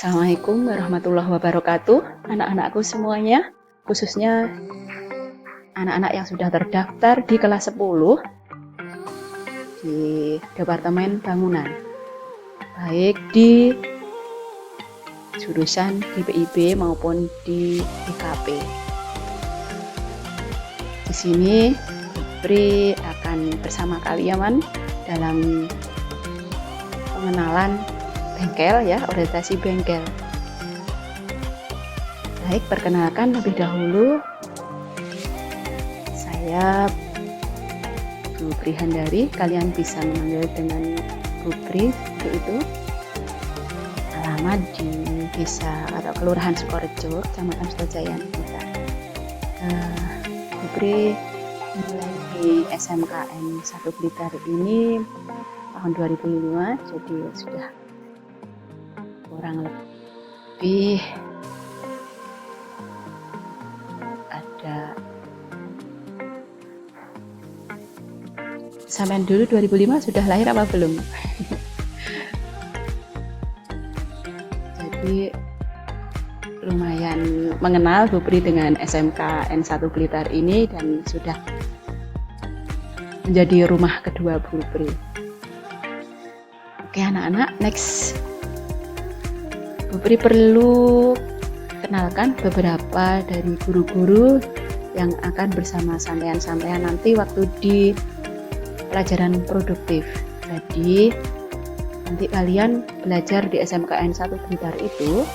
Assalamualaikum warahmatullahi wabarakatuh, anak-anakku semuanya, khususnya anak-anak yang sudah terdaftar di kelas 10 di Departemen Bangunan, baik di jurusan DPIB maupun di DKP. Di sini Febri akan bersama kalian dalam pengenalan bengkel ya, orientasi bengkel. Baik, perkenalkan lebih dahulu, saya Bu Pri Handari, kalian bisa memanggil dengan Bu Pri, itu alamat di desa atau kelurahan Sukorejo, Kecamatan Sutojaya kita. Bu Pri mulai di SMKN 1 Blitar ini tahun 2005, jadi sudah kurang lebih ada sampean dulu 2005 sudah lahir apa belum? Jadi lumayan mengenal Bu Pri dengan SMKN 1 Blitar ini dan sudah menjadi rumah kedua Bu Pri. Oke anak-anak, next Bu Pri perlu kenalkan beberapa dari guru-guru yang akan bersama sampean nanti waktu di pelajaran produktif. Jadi nanti kalian belajar di SMKN 1 Blitar itu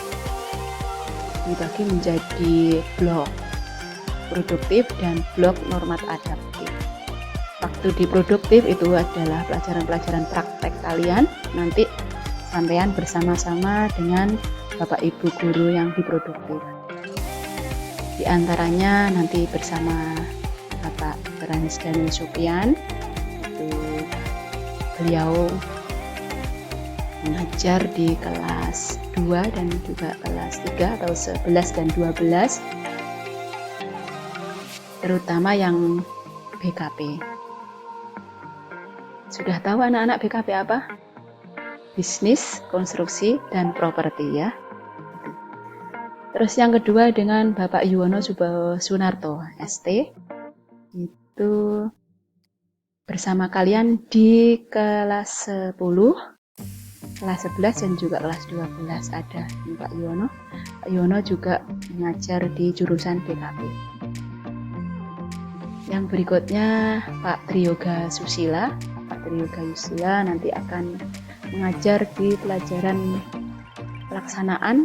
dibagi menjadi blok produktif dan blok normat adaptif. Waktu di produktif itu adalah pelajaran-pelajaran praktek kalian, nanti sampean bersama-sama dengan Bapak Ibu guru yang di produktif. Di antaranya nanti bersama Bapak Beranis Daniel Sopian, beliau mengajar di kelas 2 dan juga kelas 3 atau 11 dan 12, terutama yang BKP. Sudah tahu anak-anak BKP apa? Bisnis, konstruksi, dan properti ya. Terus yang kedua dengan Bapak Yuwono Sunarto, ST, itu bersama kalian di kelas 10, kelas 11 dan juga kelas 12 ada Pak Yuwono. Pak Yuwono juga mengajar di jurusan BKP. Yang berikutnya Pak Triyoga Susila. Pak Triyoga Susila nanti akan mengajar di pelajaran pelaksanaan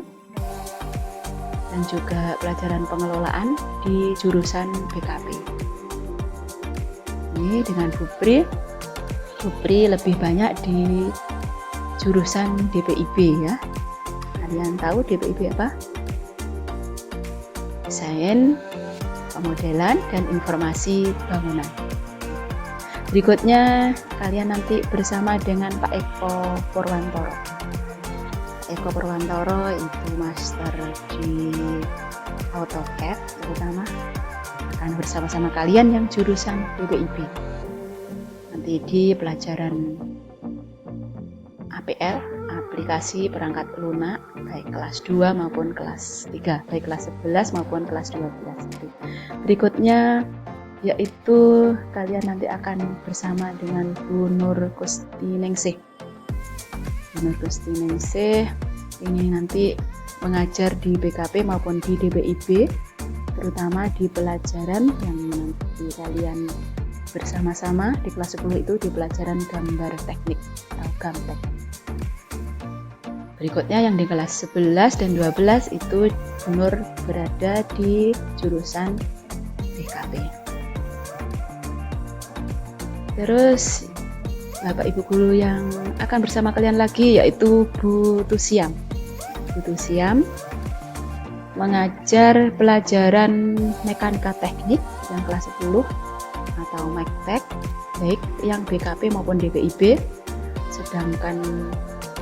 dan juga pelajaran pengelolaan di jurusan BKP. Ini dengan Bu Pri lebih banyak di jurusan DPIB ya. Kalian tahu DPIB apa? Desain, pemodelan, dan informasi bangunan. Berikutnya kalian nanti bersama dengan Pak Eko Purwantoro. Pak Eko Purwantoro itu master di AutoCAD, terutama akan bersama-sama kalian yang jurusan DPIB. Nanti di pelajaran APL, aplikasi perangkat lunak, baik kelas 2 maupun kelas 3, baik kelas 11 maupun kelas 12. Berikutnya yaitu kalian nanti akan bersama dengan Bu Nur Kustiningsih. Bu Nur Kustiningsih ini nanti mengajar di BKP maupun di DPIB, terutama di pelajaran yang nanti kalian bersama-sama di kelas 10 itu di pelajaran gambar teknik atau gamtek. Berikutnya yang di kelas 11 dan 12 itu Bu Nur berada di jurusan BKP. Terus Bapak Ibu guru yang akan bersama kalian lagi yaitu Bu Tusiam. Bu Tusiam mengajar pelajaran mekanika teknik yang kelas 10 atau Mektek, baik yang BKP maupun DPIB. Sedangkan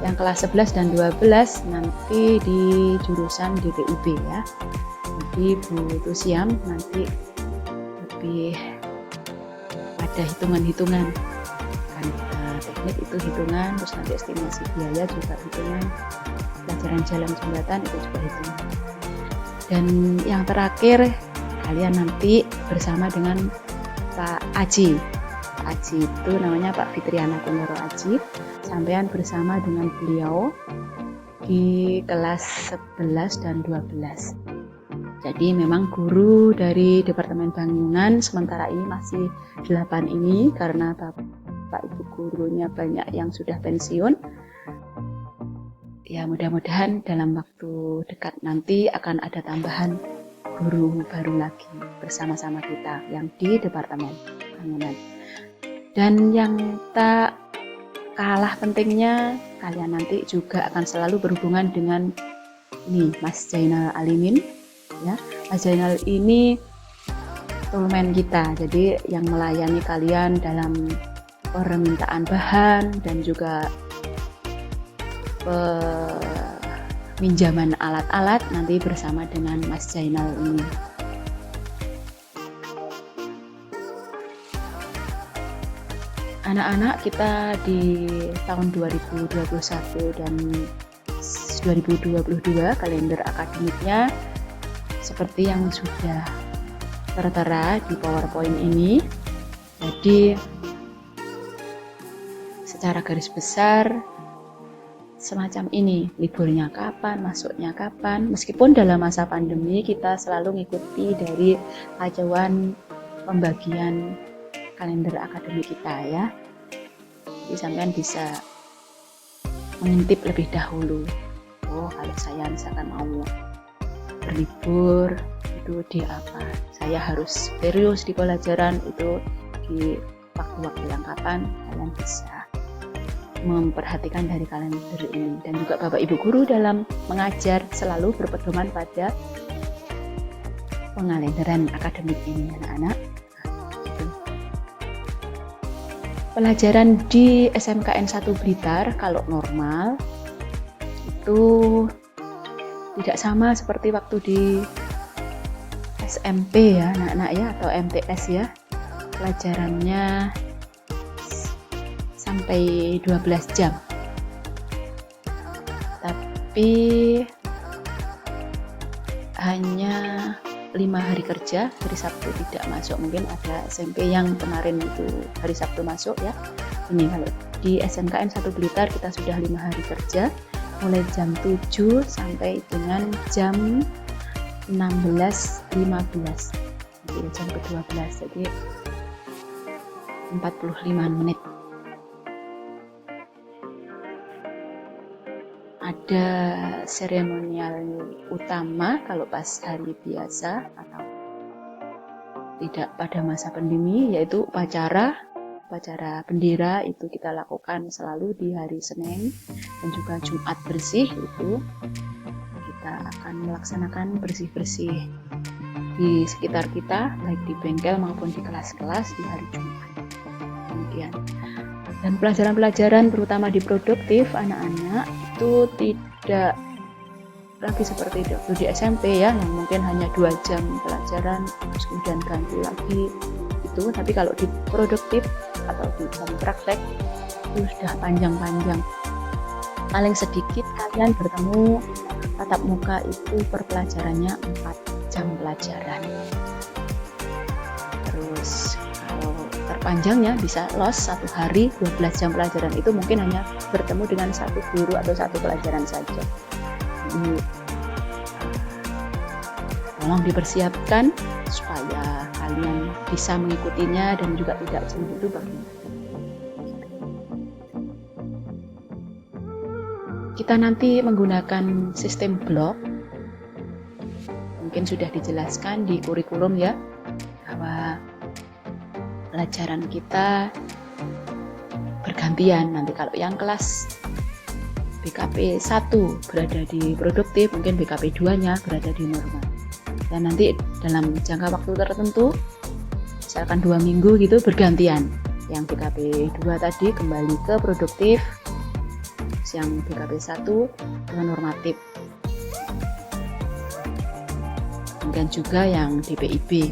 yang kelas 11 dan 12 nanti di jurusan DPIB ya. Jadi Bu Tusiam nanti lebih pada hitungan-hitungan kan teknik itu hitungan, terus nanti estimasi biaya juga hitungan, pelajaran jalan jembatan itu juga hitungan. Dan yang terakhir, kalian nanti bersama dengan Pak Aji. Pak Aji itu namanya Pak Fitriana Kondoro Aji. Sampean bersama dengan beliau di kelas 11 dan 12. Jadi memang guru dari Departemen Bangunan sementara ini masih 8 ini karena Bapak Ibu gurunya banyak yang sudah pensiun. Ya mudah-mudahan dalam waktu dekat nanti akan ada tambahan guru baru lagi bersama-sama kita yang di Departemen Bangunan. Dan yang tak kalah pentingnya, kalian nanti juga akan selalu berhubungan dengan ini Mas Zainal Alimin. Ya, Mas Zainal ini toolman kita, jadi yang melayani kalian dalam permintaan bahan dan juga peminjaman alat-alat nanti bersama dengan Mas Zainal ini. Anak-anak kita di tahun 2021 dan 2022 kalender akademiknya seperti yang sudah tertera di PowerPoint ini. Jadi secara garis besar semacam ini, liburnya kapan, masuknya kapan. Meskipun dalam masa pandemi kita selalu mengikuti dari acuan pembagian kalender akademik kita ya. Jadi sampean bisa mengintip lebih dahulu. Oh, kalau saya misalkan mau berlibur itu di apa, saya harus serius di pelajaran itu di waktu-waktu yang kapan, kalian bisa memperhatikan dari kalender ini. Dan juga Bapak Ibu guru dalam mengajar selalu berpedoman pada pengalenderan akademik ini anak-anak. Pelajaran di SMKN 1 Blitar kalau normal itu tidak sama seperti waktu di SMP ya anak-anak ya, atau MTS ya. Pelajarannya sampai 12 jam. Tapi hanya 5 hari kerja, hari Sabtu tidak masuk. Mungkin ada SMP yang kemarin itu hari Sabtu masuk ya. Ini kalau di SMKN 1 Blitar kita sudah 5 hari kerja, mulai jam 7 sampai dengan jam 16.15 jadi jam ke-12, jadi 45 menit. Ada seremonial utama kalau pas hari biasa atau tidak pada masa pandemi, yaitu upacara bendera itu kita lakukan selalu di hari Senin, dan juga Jumat bersih itu kita akan melaksanakan bersih-bersih di sekitar kita, baik di bengkel maupun di kelas-kelas di hari Jumat. Kemudian dan pelajaran-pelajaran terutama di produktif anak-anak itu tidak lagi seperti waktu di SMP ya, yang mungkin hanya 2 jam pelajaran terus kemudian ganti lagi itu. Tapi kalau di produktif atau di jam praktek itu sudah panjang-panjang. Paling sedikit kalian bertemu tatap muka itu per pelajarannya 4 jam pelajaran. Terus kalau terpanjangnya bisa los 1 hari 12 jam pelajaran, itu mungkin hanya bertemu dengan 1 guru atau 1 pelajaran saja. Jadi tolong dipersiapkan supaya kalian bisa mengikutinya dan juga tidak cemburu bagaimana. Kita nanti menggunakan sistem blok. Mungkin sudah dijelaskan di kurikulum ya, bahwa pelajaran kita bergantian. Nanti kalau yang kelas BKP 1 berada di produktif, mungkin BKP 2-nya berada di normal. Dan nanti dalam jangka waktu tertentu, misalkan 2 minggu gitu, bergantian. Yang BKP 2 tadi kembali ke produktif, yang BKP 1 ke normatif. Kemudian juga yang DPIB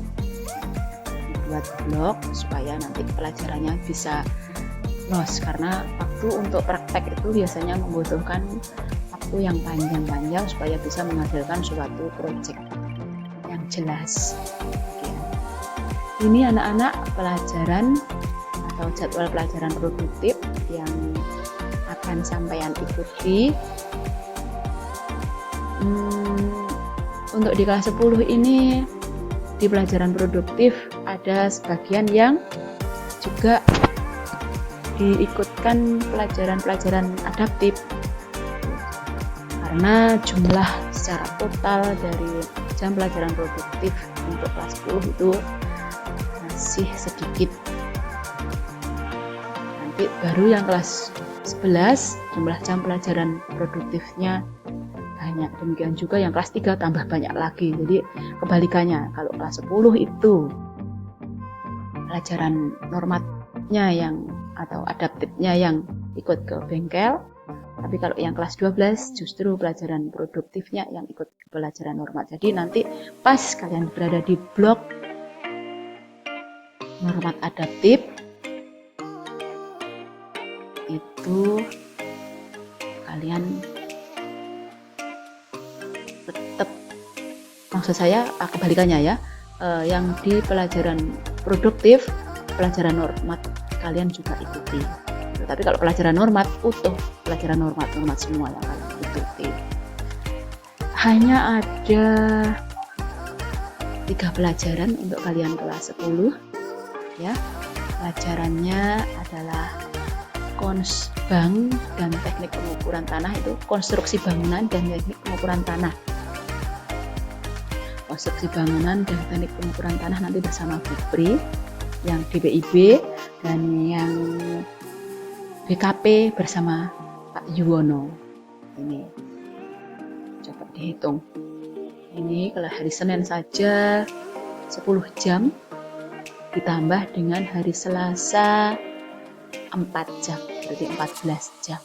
buat blok supaya nanti pelajarannya bisa nos, karena waktu untuk praktek itu biasanya membutuhkan waktu yang panjang-panjang supaya bisa menghasilkan suatu proyek yang jelas. Ini anak-anak pelajaran atau jadwal pelajaran produktif yang akan sampean ikuti. Untuk di kelas 10 ini di pelajaran produktif ada sebagian yang juga diikutkan pelajaran-pelajaran adaptif, karena jumlah secara total dari jam pelajaran produktif untuk kelas 10 itu masih sedikit. Nanti baru yang kelas 11 jumlah jam pelajaran produktifnya banyak. Demikian juga yang kelas 3 tambah banyak lagi. Jadi kebalikannya, kalau kelas 10 itu pelajaran normatnya yang atau adaptifnya yang ikut ke bengkel, tapi kalau yang kelas 12 justru pelajaran produktifnya yang ikut ke pelajaran normat. Jadi nanti pas kalian berada di blok normat adaptif itu kalian tetap, maksud saya kebalikannya ya, yang di pelajaran produktif pelajaran normat kalian juga ikuti. Tapi kalau pelajaran normat utuh, pelajaran normat semua yang kalian ikuti. Hanya ada 3 pelajaran untuk kalian kelas 10 ya. Pelajarannya adalah Konsbang dan teknik pengukuran tanah, itu konstruksi bangunan dan teknik pengukuran tanah. Konstruksi bangunan dan teknik pengukuran tanah nanti bersama Bu Pri yang DPIB, dan yang BKP bersama Pak Yuwono. Ini coba dihitung. Ini kalau hari Senin saja 10 jam ditambah dengan hari Selasa 4 jam, berarti 14 jam.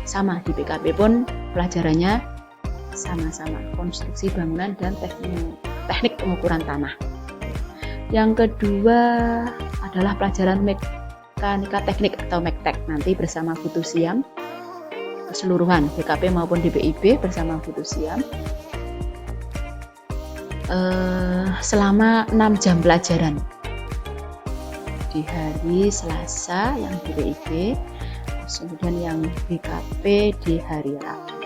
Sama di BKP pun pelajarannya sama-sama, konstruksi bangunan dan teknik pengukuran tanah. Yang kedua adalah pelajaran mekanika teknik atau mektek, nanti bersama Putu Siam keseluruhan BKP maupun DPIB bersama Putu Siam selama 6 jam pelajaran di hari Selasa yang DPIB, kemudian yang BKP di hari Rabu.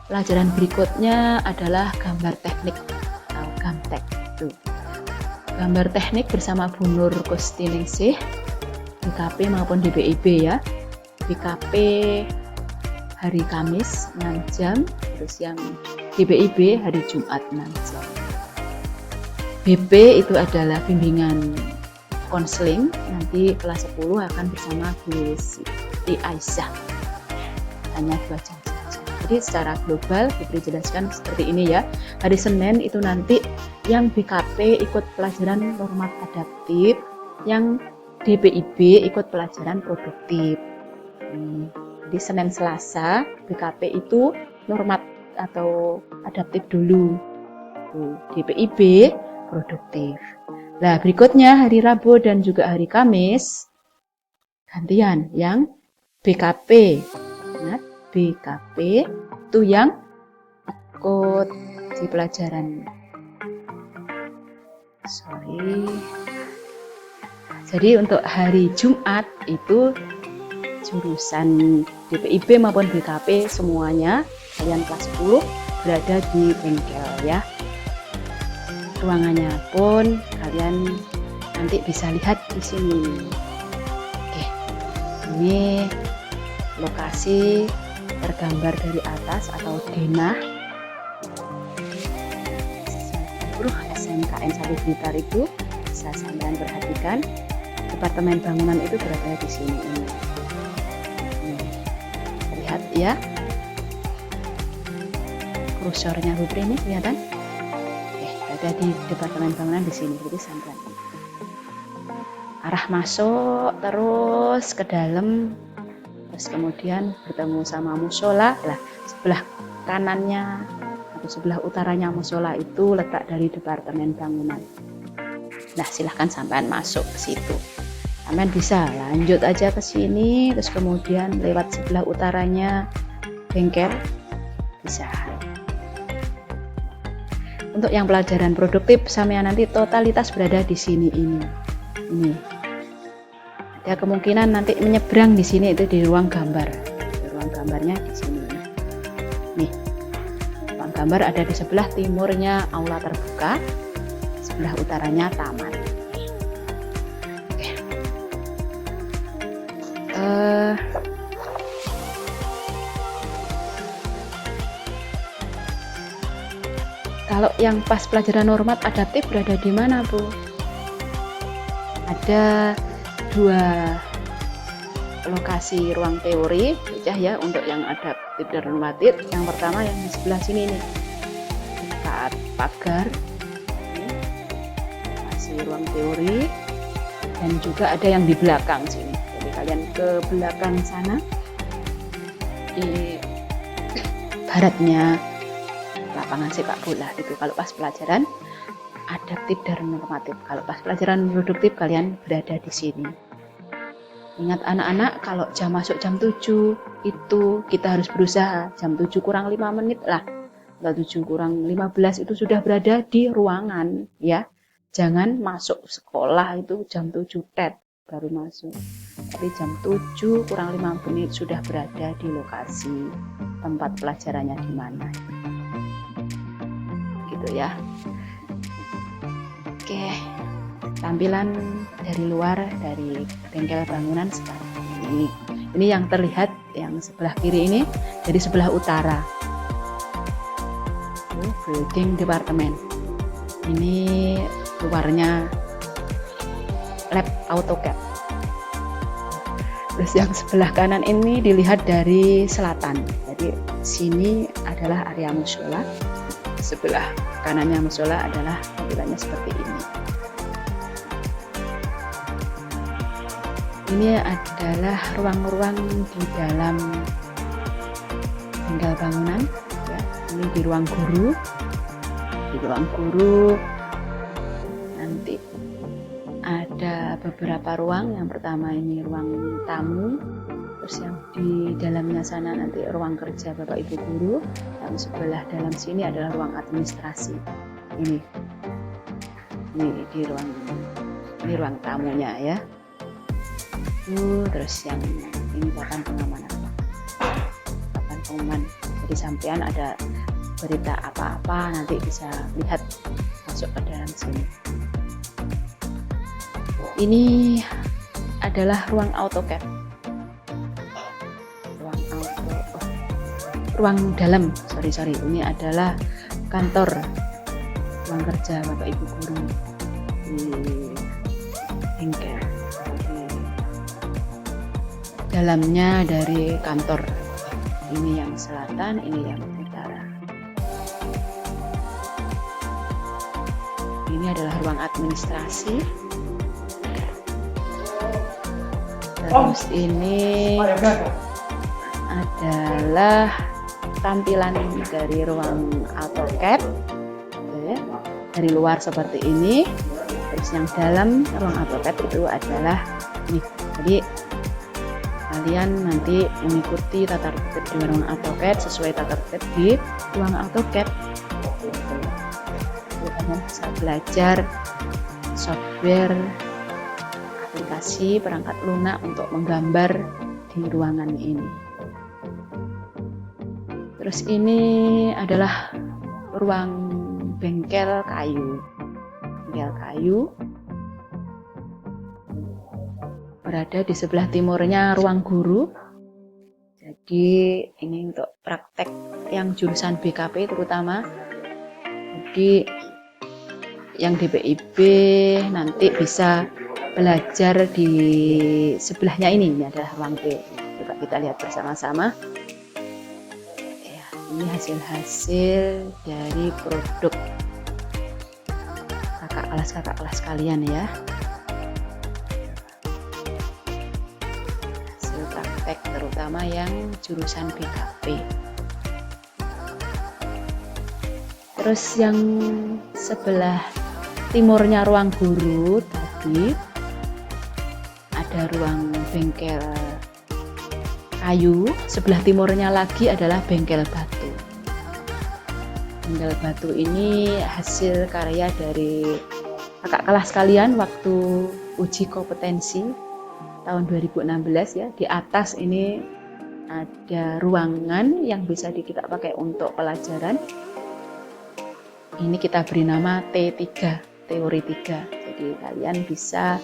Pelajaran berikutnya adalah gambar teknik atau gamtek. Gambar teknik bersama Bu Nur Kustiningsih, BKP maupun DPIB ya. BKP hari Kamis 6 jam, terus yang DPIB hari Jumat 6 jam. BP itu adalah bimbingan konseling, nanti kelas 10 akan bersama Bu Siti Aisyah, hanya 2 jam saja. Jadi secara global Fitri jelaskan seperti ini ya. Hari Senin itu nanti yang BKP ikut pelajaran normat adaptif, yang DPIB ikut pelajaran produktif. Di Senin Selasa BKP itu normat atau adaptif dulu, DPIB produktif. Nah, berikutnya hari Rabu dan juga hari Kamis gantian yang BKP. Ingat, BKP itu yang ikut di pelajaran. Jadi untuk hari Jumat itu jurusan DPIB maupun BKP semuanya kalian kelas 10 berada di bengkel ya. Ruangannya pun kalian nanti bisa lihat di sini. Oke, ini lokasi tergambar dari atas atau denah. Seluruh SMKN 1 Blitar itu bisa sampean perhatikan. Departemen bangunan itu berada di sini. Lihat ya. Kursornya Bu Pri ini kelihatan? Ada di departemen bangunan di sini, jadi sampean arah masuk terus ke dalam, terus kemudian bertemu sama musola. Lah, sebelah kanannya atau sebelah utaranya musola itu letak dari departemen bangunan. Nah, silahkan sampean masuk ke situ. Kalian bisa lanjut aja ke sini, terus kemudian lewat sebelah utaranya bengkel bisa. Untuk yang pelajaran produktif sampean nanti totalitas berada di sini ini. Ada kemungkinan nanti menyeberang di sini itu di ruang gambar. Ruang gambarnya di sini. Nih. Ruang gambar ada di sebelah timurnya aula terbuka, sebelah utaranya taman. Oke. Kalau yang pas pelajaran normat adaptif berada di mana, Bu? Ada 2 lokasi ruang teori ya untuk yang adaptif dan normatif. Yang pertama yang di sebelah sini nih, dekat pagar, lokasi ruang teori, dan juga ada yang di belakang sini. Jadi kalian ke belakang sana, di baratnya lapangan sepak bola itu kalau pas pelajaran adaptif dan normatif. Kalau pas pelajaran produktif kalian berada di sini. Ingat anak-anak, kalau jam masuk jam 7 itu kita harus berusaha jam 7 kurang 5 menit lah, atau 7 kurang 15 itu sudah berada di ruangan ya. Jangan masuk sekolah itu jam 7 tet baru masuk. Tapi jam 7 kurang 5 menit sudah berada di lokasi tempat pelajarannya di mana. Gitu ya. Oke, tampilan dari luar dari bengkel bangunan seperti ini. Ini yang terlihat yang sebelah kiri ini dari sebelah utara. Building department. Ini luarnya lab AutoCAD. Terus yang sebelah kanan ini dilihat dari selatan. Jadi sini adalah area musola. Sebelah kanannya musola adalah tampilannya seperti ini. Ini adalah ruang-ruang di dalam bengkel bangunan ya. Ini di ruang guru. Di ruang guru nanti ada beberapa ruang. Yang pertama ini ruang tamu, terus yang di dalamnya sana nanti ruang kerja Bapak Ibu guru. Yang sebelah dalam sini adalah ruang administrasi. Ini di ruang tamunya ya. Terus yang ini papan pengamanan. Papan pengumuman. Jadi sampean ada berita apa-apa nanti bisa lihat masuk ke dalam sini. Ini adalah ruang AutoCAD. Ruang dalam, sorry. Ini adalah kantor, ruang kerja Bapak Ibu guru di bengkel. Dalamnya dari kantor. Ini yang selatan, ini yang utara. Ini adalah ruang administrasi. Terus ini adalah tampilan dari ruang AutoCAD. Dari luar seperti ini. Terus yang dalam ruang AutoCAD itu adalah ini. Jadi kalian nanti mengikuti tata tertib di ruang AutoCAD sesuai tata tertib di ruang AutoCAD. Kalian bisa belajar software aplikasi perangkat lunak untuk menggambar di ruangan ini. Terus ini adalah ruang bengkel kayu. Bengkel kayu berada di sebelah timurnya ruang guru. Jadi ini untuk praktek yang jurusan BKP terutama. Jadi yang di PIB nanti bisa belajar di sebelahnya ini adalah ruang B. Coba kita lihat bersama-sama. Ya, ini hasil-hasil dari produk kakak kelas kalian ya. Terutama yang jurusan BKP. Terus yang sebelah timurnya ruang guru tadi ada ruang bengkel kayu, sebelah timurnya lagi adalah bengkel batu. Bengkel batu ini hasil karya dari kakak kelas kalian waktu uji kompetensi tahun 2016 ya. Di atas ini ada ruangan yang bisa kita pakai untuk pelajaran. Ini kita beri nama T3, teori 3. Jadi kalian bisa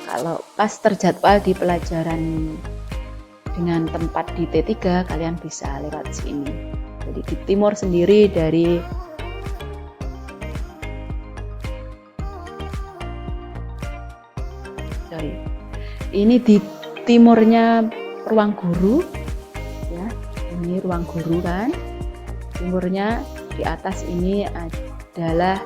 kalau pas terjadwal di pelajaran dengan tempat di T3, kalian bisa lewat sini. Jadi di timur sendiri dari ini di timurnya ruang guru ya. Ini ruang guru kan. Timurnya di atas ini adalah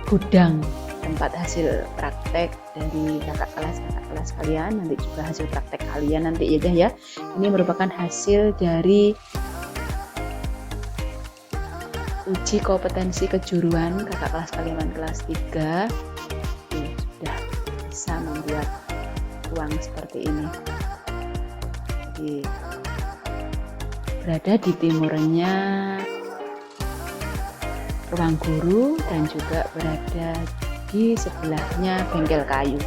gudang tempat hasil praktek dari kakak kelas kalian, nanti juga hasil praktek kalian nanti ya. Ini merupakan hasil dari uji kompetensi kejuruan kakak kelas kalian kelas 3. Sudah bisa membuat ruang seperti ini. Jadi berada di timurnya ruang guru dan juga berada di sebelahnya bengkel kayu.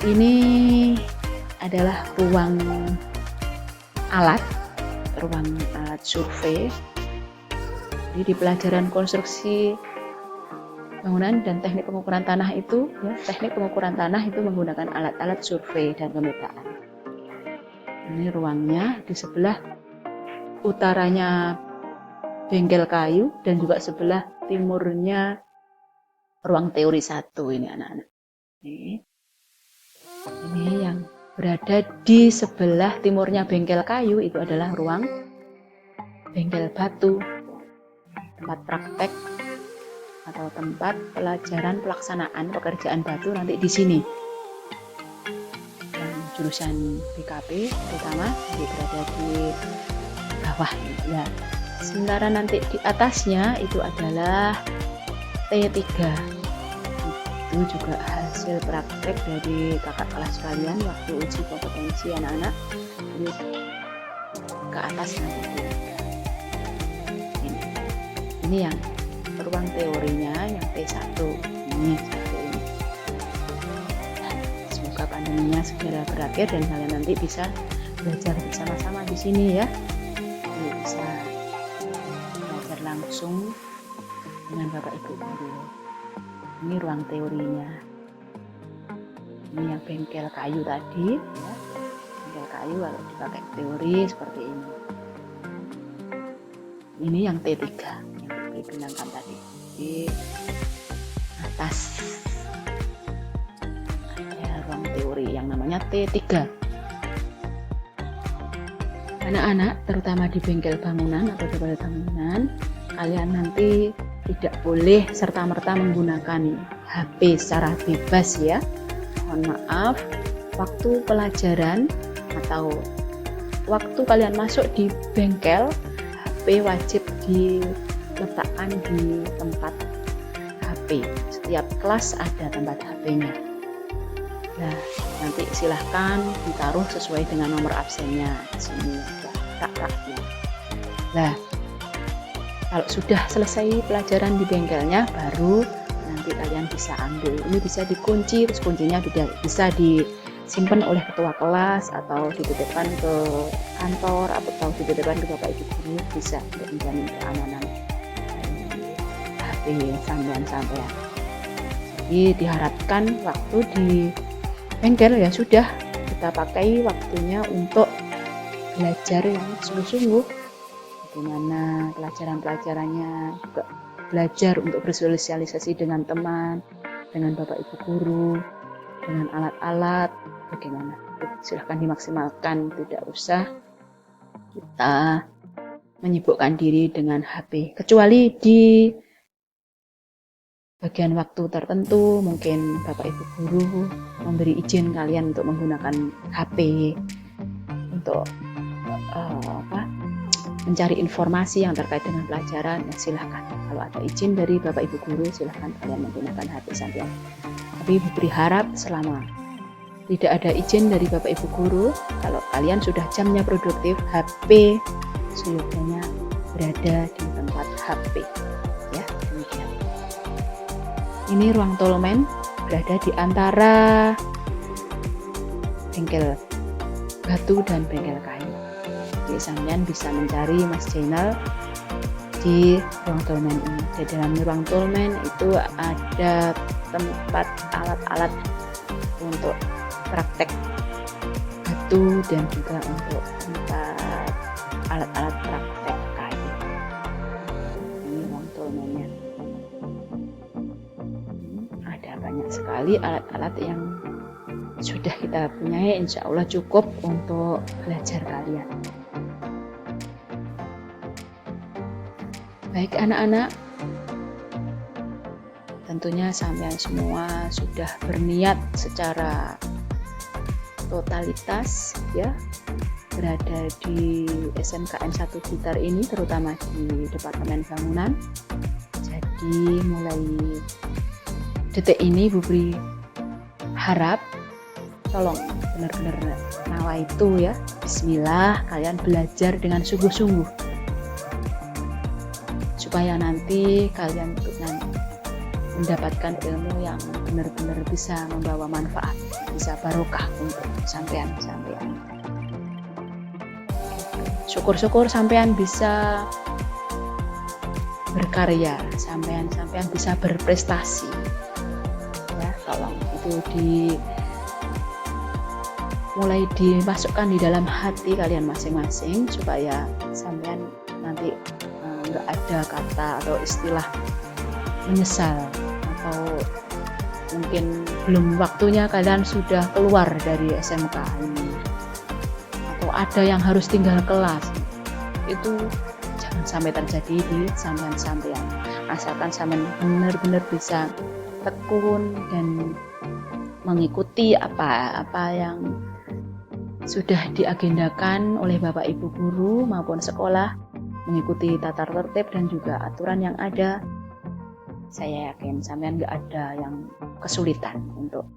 Ini adalah ruang alat survei. Jadi di pelajaran konstruksi bangunan dan teknik pengukuran tanah itu ya, teknik pengukuran tanah itu menggunakan alat-alat survei dan pemetaan. Ini ruangnya, di sebelah utaranya bengkel kayu dan juga sebelah timurnya ruang teori 1 ini anak-anak. Ini yang berada di sebelah timurnya bengkel kayu itu adalah ruang bengkel batu, tempat praktek atau tempat pelajaran pelaksanaan pekerjaan batu nanti di sini. Dan jurusan BKP terutama berada di bawah ya. Sementara nanti di atasnya itu adalah T3. Itu juga hasil praktek dari kakak kelas kalian waktu uji kompetensi anak-anak. Jadi ke atas nanti. Ini yang ruang teorinya yang T1. Ini seperti ini. Semoga pandeminya segera berakhir dan kalian nanti bisa belajar bersama-sama di sini ya. Jadi bisa belajar langsung dengan Bapak Ibu guru. Ini ruang teorinya. Ini yang bengkel kayu tadi ya. Bengkel kayu kalau dipakai teori seperti ini. Ini yang T3 yang dibilangkan tadi. Di atas ada ruang teori yang namanya T3. Anak-anak terutama di bengkel bangunan atau di balai bangunan, kalian nanti tidak boleh serta-merta menggunakan HP secara bebas ya. Mohon maaf, waktu pelajaran atau waktu kalian masuk di bengkel, HP wajib diletakkan di tempat HP. Setiap kelas ada tempat HP-nya. Nah, nanti silahkan ditaruh sesuai dengan nomor absennya di sini ada rak-raknya. Nah, kalau sudah selesai pelajaran di bengkelnya, baru nanti kalian bisa ambil. Ini bisa dikunci, terus kuncinya bisa disimpan oleh ketua kelas atau dititipkan ke kantor atau dititipkan ke Bapak Ibu guru, bisa untuk menjamin keamanan HP sampean. Jadi diharapkan waktu di bengkel ya sudah kita pakai waktunya untuk belajar yang sungguh-sungguh. Bagaimana pelajaran-pelajarannya, juga belajar untuk bersosialisasi dengan teman, dengan Bapak Ibu guru, dengan alat-alat, bagaimana. Silahkan dimaksimalkan, tidak usah kita menyibukkan diri dengan HP. Kecuali di bagian waktu tertentu, mungkin Bapak Ibu guru memberi izin kalian untuk menggunakan HP untuk mencari informasi yang terkait dengan pelajaran, ya silahkan. Kalau ada izin dari Bapak Ibu Guru, silahkan kalian menggunakan HP sampean. Tapi Bubri harap selama tidak ada izin dari Bapak Ibu Guru, kalau kalian sudah jamnya produktif, HP seyogyanya berada di tempat HP. Ya, demikian. Ini ruang Tolmen berada di antara bengkel batu dan bengkel kayu. Jadi sampean bisa mencari Mas Jainal di ruang Tolmen ini. Di dalam ruang Tolmen itu ada tempat alat-alat untuk praktek batu dan juga untuk tempat alat-alat praktek kayu. Ini ruang Tolmennya. Ada banyak sekali alat-alat yang sudah kita punyai, insya Allah cukup untuk belajar kalian. Baik anak-anak, tentunya sampean semua sudah berniat secara totalitas ya berada di SMKN 1 Blitar ini, terutama di Departemen Bangunan. Jadi mulai detik ini Bubri harap tolong benar-benar nawaitu ya, bismillah, kalian belajar dengan sungguh-sungguh supaya nanti kalian mendapatkan ilmu yang benar-benar bisa membawa manfaat, bisa barokah untuk sampean. Syukur-syukur sampean bisa berkarya, sampean bisa berprestasi. Ya, tolong itu mulai dimasukkan di dalam hati kalian masing-masing supaya sampean nanti nggak ada kata atau istilah menyesal, atau mungkin belum waktunya kalian sudah keluar dari SMK ini, atau ada yang harus tinggal kelas. Itu jangan sampai terjadi di sampean. Asalkan sampean benar-benar bisa tekun dan mengikuti apa yang sudah diagendakan oleh Bapak Ibu Guru maupun sekolah, mengikuti tata tertib dan juga aturan yang ada. Saya yakin sampean nggak ada yang kesulitan untuk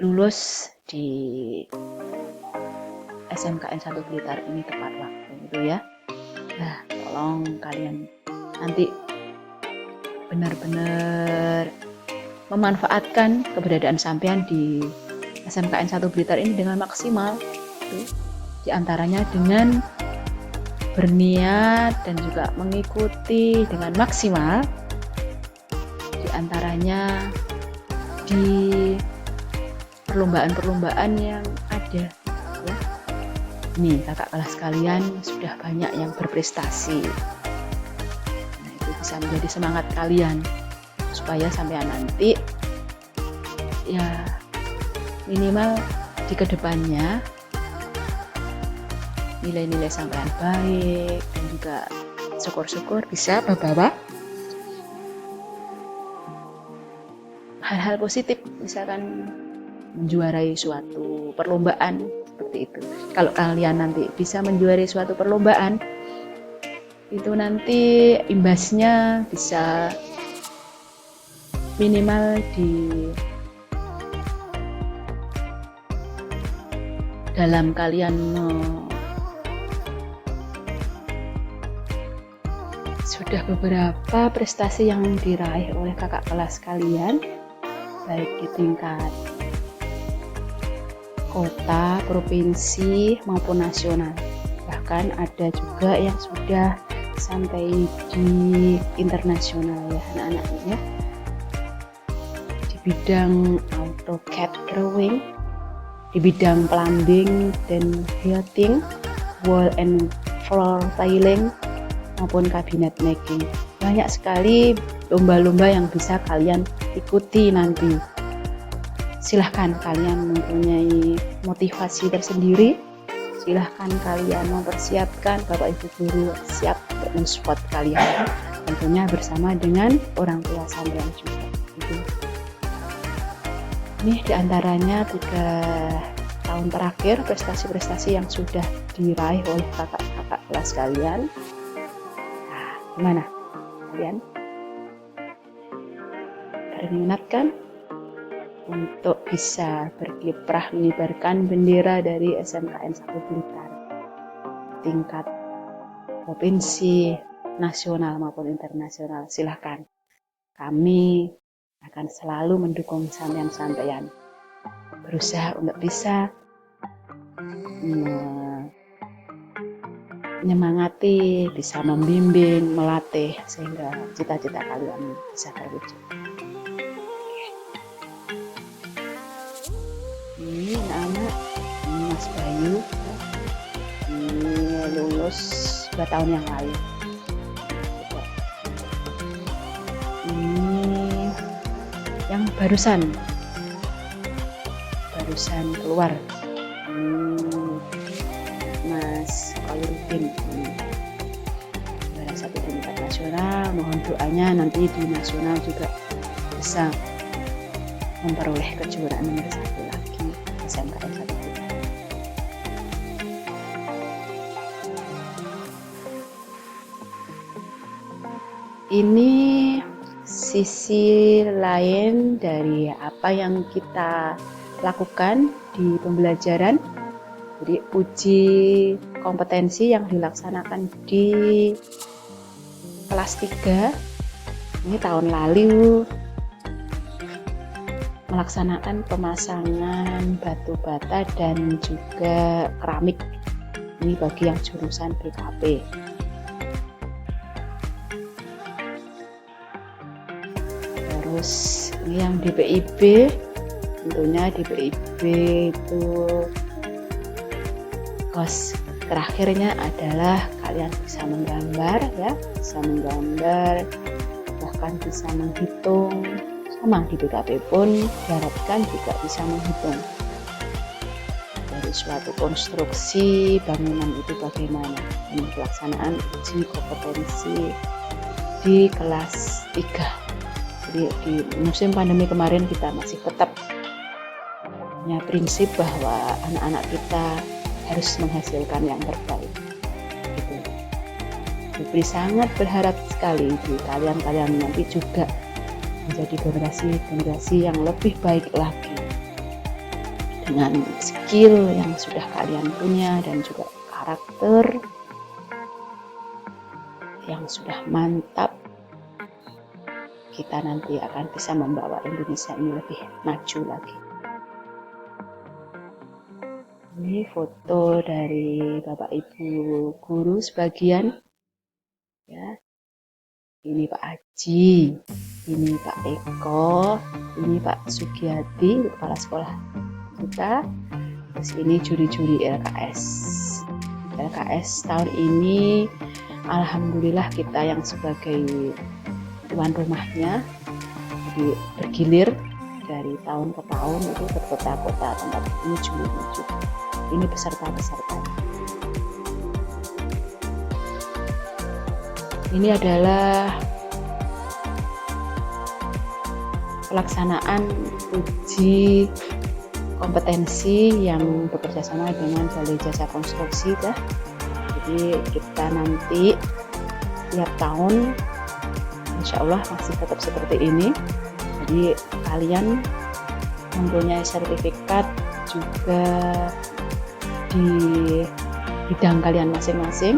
lulus di SMKN 1 Blitar ini tepat waktu gitu ya. Nah, tolong kalian nanti benar-benar memanfaatkan keberadaan sampean di SMKN 1 Blitar ini dengan maksimal. Di antaranya dengan berniat dan juga mengikuti dengan maksimal, di antaranya di perlombaan-perlombaan yang ada ya. Nih kakak kelas kalian sudah banyak yang berprestasi. Nah, itu bisa menjadi semangat kalian supaya sampai nanti ya minimal di kedepannya nilai-nilai sampean baik dan juga syukur-syukur bisa membawa hal-hal positif, misalkan menjuarai suatu perlombaan seperti itu. Kalau kalian nanti bisa menjuarai suatu perlombaan, itu nanti imbasnya bisa minimal di dalam kalian sudah beberapa prestasi yang diraih oleh kakak kelas kalian, baik di tingkat kota, provinsi maupun nasional. Bahkan ada juga yang sudah sampai di internasional ya anak-anaknya, di bidang AutoCAD drawing, di bidang plumbing dan heating, wall and floor tiling maupun cabinet making. Banyak sekali lomba-lomba yang bisa kalian ikuti nanti. Silahkan kalian mempunyai motivasi tersendiri, silahkan kalian mempersiapkan, Bapak Ibu Guru siap untuk mensupport kalian, tentunya bersama dengan orang tua sampean juga. Ini diantaranya 3 tahun terakhir, prestasi-prestasi yang sudah diraih oleh kakak-kakak kelas kalian. Nah, gimana? Kalian berminat kan untuk bisa berkiprah mengibarkan bendera dari SMKN 1 Blitar tingkat provinsi, nasional maupun internasional? Silahkan. Kami akan selalu mendukung sampean-sampean berusaha untuk bisa menyemangati, bisa membimbing, melatih sehingga cita-cita kalian bisa terwujud. Ini anak-anak Mas Bayu, ini lulus 2 tahun yang lalu. Ini yang barusan keluar, Mas Khairuddin, juara 1 di tingkat nasional. Mohon doanya nanti di nasional juga bisa memperoleh kejuaraan nomor 1 lagi SMKN 1 Blitar. Ini sisi lain dari apa yang kita lakukan di pembelajaran. Jadi uji kompetensi yang dilaksanakan di kelas 3 ini tahun lalu melaksanakan pemasangan batu bata dan juga keramik. Ini bagi yang jurusan BKP. Terus ini yang DPIB, tentunya DPIB itu kos terakhirnya adalah kalian bisa menggambar ya, bahkan bisa menghitung. Sama di BKP pun diharapkan juga bisa menghitung dari suatu konstruksi bangunan itu bagaimana. Ini pelaksanaan uji kompetensi di kelas 3. Jadi di musim pandemi kemarin kita masih tetap punya prinsip bahwa anak-anak kita harus menghasilkan yang terbaik. Gitu. Jadi sangat berharap sekali di kalian nanti juga menjadi generasi yang lebih baik lagi dengan skill yang sudah kalian punya dan juga karakter yang sudah mantap. Kita nanti akan bisa membawa Indonesia ini lebih maju lagi. Ini foto dari Bapak Ibu guru sebagian ya. Ini Pak Haji, ini Pak Eko, ini Pak Sugiyati, kepala sekolah kita. Terus ini juri-juri LKS. LKS tahun ini alhamdulillah kita yang sebagai tuan rumahnya, jadi bergilir dari tahun ke tahun itu ke kota-kota tempat ini juri-juri. Ini peserta-pesertanya. Ini adalah pelaksanaan uji kompetensi yang bekerjasama dengan Balai Jasa Konstruksi ya. Jadi kita nanti tiap tahun insya Allah masih tetap seperti ini. Jadi kalian mempunyai sertifikat juga di bidang kalian masing-masing.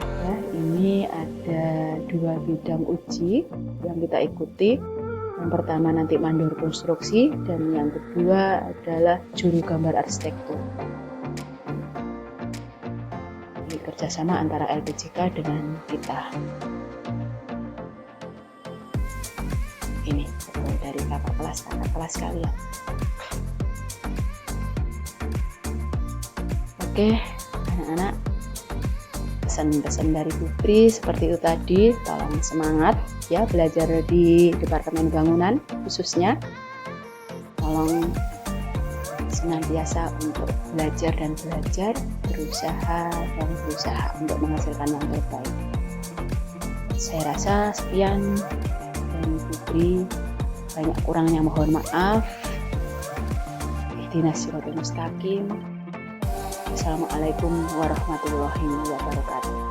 Ya, ini ada 2 bidang uji yang kita ikuti. Yang pertama nanti mandor konstruksi dan yang kedua adalah juru gambar arsitektur. Ini kerjasama antara LPJK dengan kita. Ini dari kakak kelas kalian. Oke, anak-anak. Pesan-pesan dari Putri seperti itu tadi, tolong semangat ya belajar di Departemen Bangunan khususnya. Tolong senantiasa untuk belajar dan belajar, berusaha untuk menghasilkan yang terbaik. Saya rasa sekian dari Putri, banyak kurangnya mohon maaf. Ihdinas siratal mustaqim. Wassalamualaikum warahmatullahi wabarakatuh.